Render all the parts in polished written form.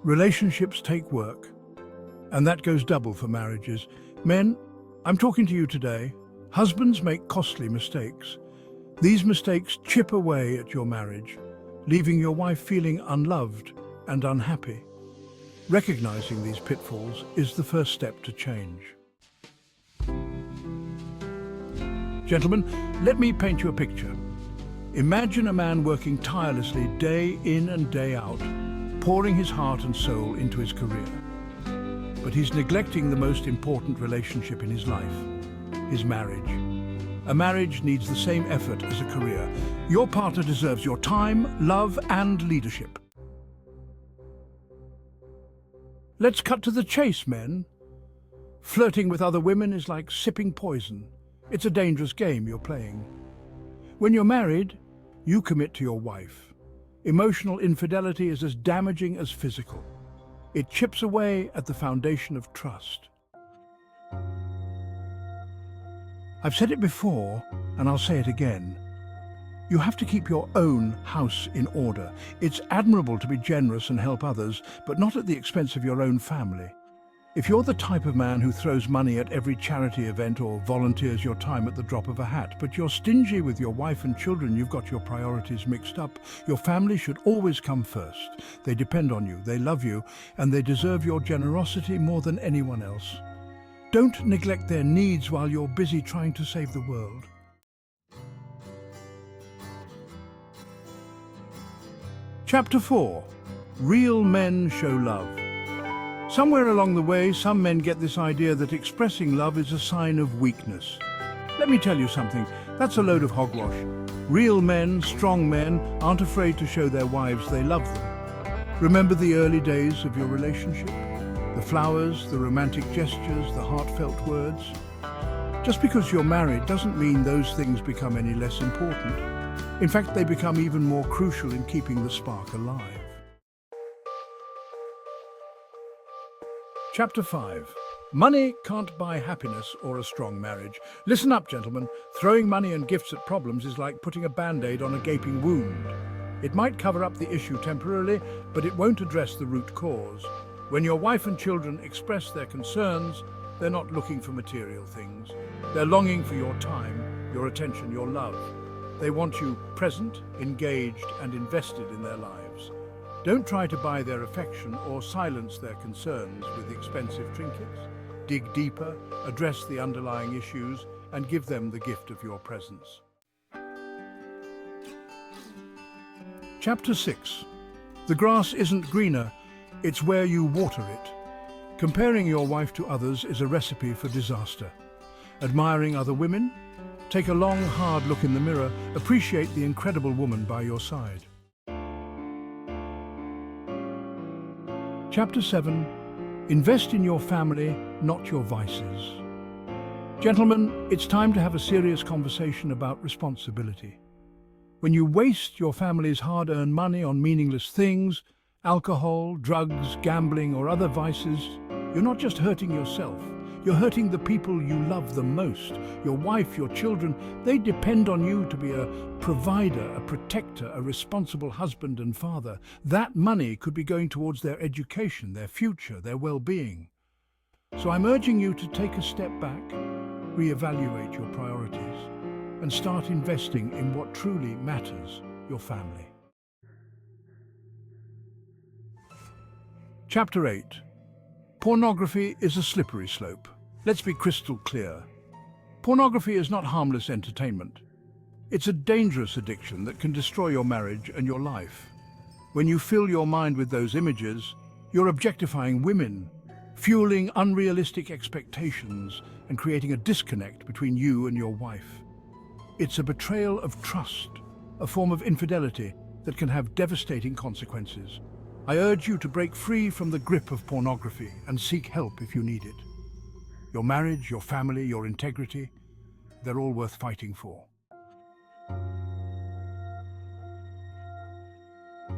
Relationships take work, and that goes double for marriages. Men, I'm talking to you today. Husbands make costly mistakes. These mistakes chip away at your marriage, leaving your wife feeling unloved and unhappy. Recognizing these pitfalls is the first step to change. Gentlemen, let me paint you a picture. Imagine a man working tirelessly day in and day out, pouring his heart and soul into his career. But he's neglecting the most important relationship in his life, his marriage. A marriage needs the same effort as a career. Your partner deserves your time, love, and leadership. Let's cut to the chase, men. Flirting with other women is like sipping poison. It's a dangerous game you're playing. When you're married, you commit to your wife. Emotional infidelity is as damaging as physical. It chips away at the foundation of trust. I've said it before, and I'll say it again. You have to keep your own house in order. It's admirable to be generous and help others, but not at the expense of your own family. If you're the type of man who throws money at every charity event or volunteers your time at the drop of a hat, but you're stingy with your wife and children, you've got your priorities mixed up. Your family should always come first. They depend on you, they love you, and they deserve your generosity more than anyone else. Don't neglect their needs while you're busy trying to save the world. Chapter 4. Real men show love. Somewhere along the way, some men get this idea that expressing love is a sign of weakness. Let me tell you something, that's a load of hogwash. Real men, strong men, aren't afraid to show their wives they love them. Remember the early days of your relationship? The flowers, the romantic gestures, the heartfelt words? Just because you're married doesn't mean those things become any less important. In fact, they become even more crucial in keeping the spark alive. Chapter 5. Money can't buy happiness or a strong marriage. Listen up, gentlemen. Throwing money and gifts at problems is like putting a band-aid on a gaping wound. It might cover up the issue temporarily, but it won't address the root cause. When your wife and children express their concerns, they're not looking for material things. They're longing for your time, your attention, your love. They want you present, engaged, and invested in their lives. Don't try to buy their affection or silence their concerns with expensive trinkets. Dig deeper, address the underlying issues, and give them the gift of your presence. Chapter 6. The grass isn't greener, it's where you water it. Comparing your wife to others is a recipe for disaster. Admiring other women? Take a long, hard look in the mirror. Appreciate the incredible woman by your side. Chapter 7. Invest in your family, not your vices. Gentlemen, it's time to have a serious conversation about responsibility. When you waste your family's hard-earned money on meaningless things, alcohol, drugs, gambling, or other vices, you're not just hurting yourself. You're hurting the people you love the most. Your wife, your children, they depend on you to be a provider, a protector, a responsible husband and father. That money could be going towards their education, their future, their well-being. So I'm urging you to take a step back, reevaluate your priorities, and start investing in what truly matters, your family. Chapter 8. Pornography is a slippery slope. Let's be crystal clear. Pornography is not harmless entertainment. It's a dangerous addiction that can destroy your marriage and your life. When you fill your mind with those images, you're objectifying women, fueling unrealistic expectations and creating a disconnect between you and your wife. It's a betrayal of trust, a form of infidelity that can have devastating consequences. I urge you to break free from the grip of pornography and seek help if you need it. Your marriage, your family, your integrity, they're all worth fighting for.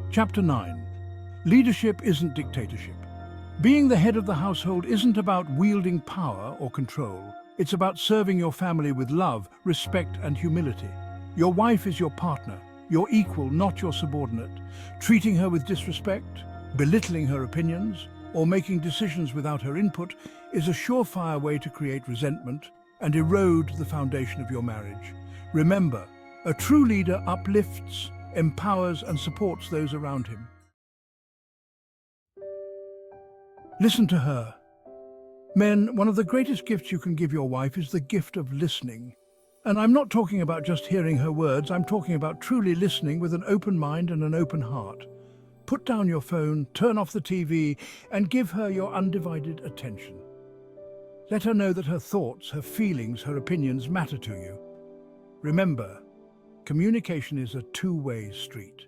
Chapter 9. Leadership isn't dictatorship. Being the head of the household isn't about wielding power or control. It's about serving your family with love, respect, and humility. Your wife is your partner, your equal, not your subordinate. Treating her with disrespect, Belittling her opinions or making decisions without her input is a surefire way to create resentment and erode the foundation of your marriage. Remember, a true leader uplifts, empowers, and supports those around him. Listen to her. Men, one of the greatest gifts you can give your wife is the gift of listening. And I'm not talking about just hearing her words, I'm talking about truly listening with an open mind and an open heart. Put down your phone, turn off the TV, and give her your undivided attention. Let her know that her thoughts, her feelings, her opinions matter to you. Remember, communication is a two-way street.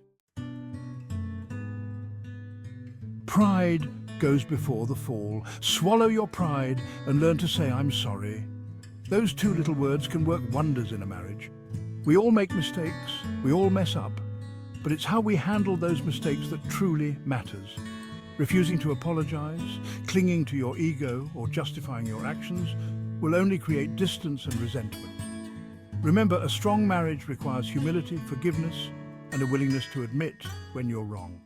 Pride goes before the fall. Swallow your pride and learn to say, "I'm sorry." Those two little words can work wonders in a marriage. We all make mistakes, we all mess up, but it's how we handle those mistakes that truly matters. Refusing to apologize, clinging to your ego, or justifying your actions will only create distance and resentment. Remember, a strong marriage requires humility, forgiveness, and a willingness to admit when you're wrong.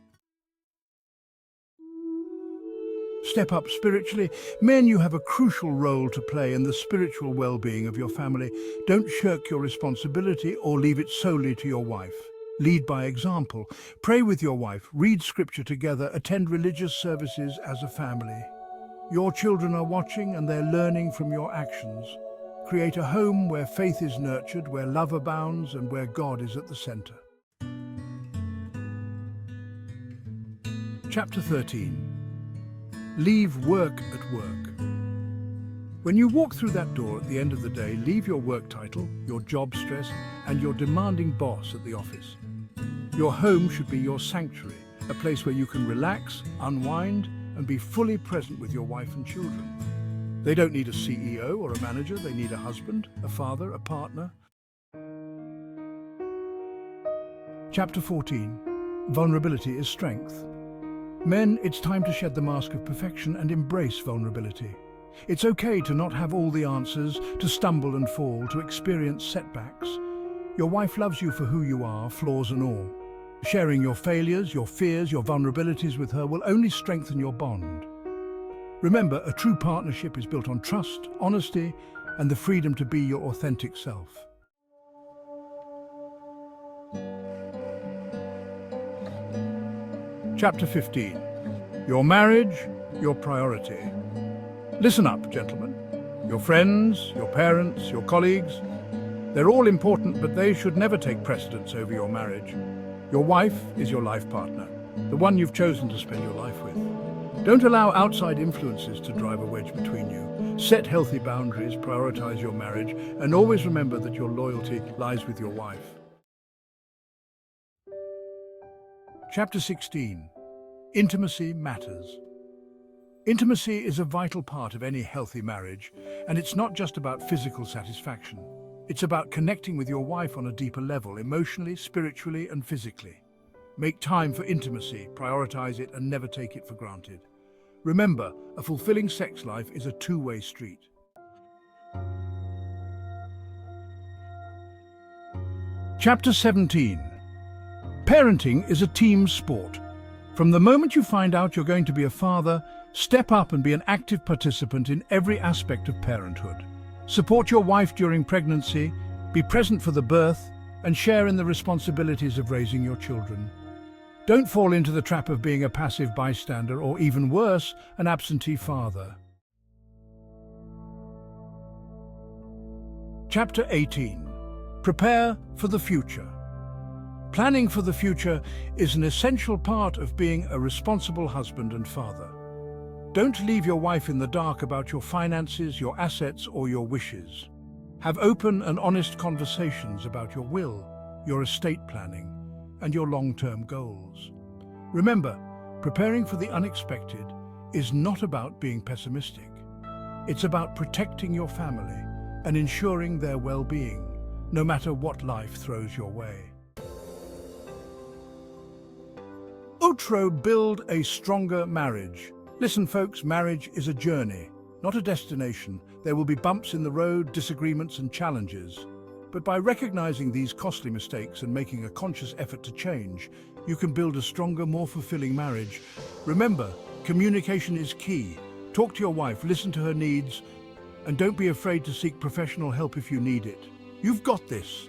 Step up spiritually. Men, you have a crucial role to play in the spiritual well-being of your family. Don't shirk your responsibility or leave it solely to your wife. Lead by example. Pray with your wife, read scripture together, attend religious services as a family. Your children are watching and they're learning from your actions. Create a home where faith is nurtured, where love abounds, and where God is at the center. Chapter 13. Leave work at work. When you walk through that door at the end of the day, leave your work title, your job stress, and your demanding boss at the office. Your home should be your sanctuary, a place where you can relax, unwind, and be fully present with your wife and children. They don't need a CEO or a manager, they need a husband, a father, a partner. Chapter 14. Vulnerability is strength. Men, it's time to shed the mask of perfection and embrace vulnerability. It's okay to not have all the answers, to stumble and fall, to experience setbacks. Your wife loves you for who you are, flaws and all. Sharing your failures, your fears, your vulnerabilities with her will only strengthen your bond. Remember, a true partnership is built on trust, honesty, and the freedom to be your authentic self. Chapter 15. Your marriage, your priority. Listen up, gentlemen. Your friends, your parents, your colleagues, they're all important, but they should never take precedence over your marriage. Your wife is your life partner, the one you've chosen to spend your life with. Don't allow outside influences to drive a wedge between you. Set healthy boundaries, prioritize your marriage, and always remember that your loyalty lies with your wife. Chapter 16. Intimacy matters. Intimacy is a vital part of any healthy marriage, and it's not just about physical satisfaction. It's about connecting with your wife on a deeper level, emotionally, spiritually, and physically. Make time for intimacy, prioritize it, and never take it for granted. Remember, a fulfilling sex life is a two-way street. Chapter 17. Parenting is a team sport. From the moment you find out you're going to be a father, step up and be an active participant in every aspect of parenthood. Support your wife during pregnancy, be present for the birth, and share in the responsibilities of raising your children. Don't fall into the trap of being a passive bystander or, even worse, an absentee father. Chapter 18. Prepare for the future. Planning for the future is an essential part of being a responsible husband and father. Don't leave your wife in the dark about your finances, your assets, or your wishes. Have open and honest conversations about your will, your estate planning, and your long-term goals. Remember, preparing for the unexpected is not about being pessimistic. It's about protecting your family and ensuring their well-being, no matter what life throws your way. Outro: build a stronger marriage. Listen, folks, marriage is a journey, not a destination. There will be bumps in the road, disagreements and challenges. But by recognizing these costly mistakes and making a conscious effort to change, you can build a stronger, more fulfilling marriage. Remember, communication is key. Talk to your wife, listen to her needs, and don't be afraid to seek professional help if you need it. You've got this.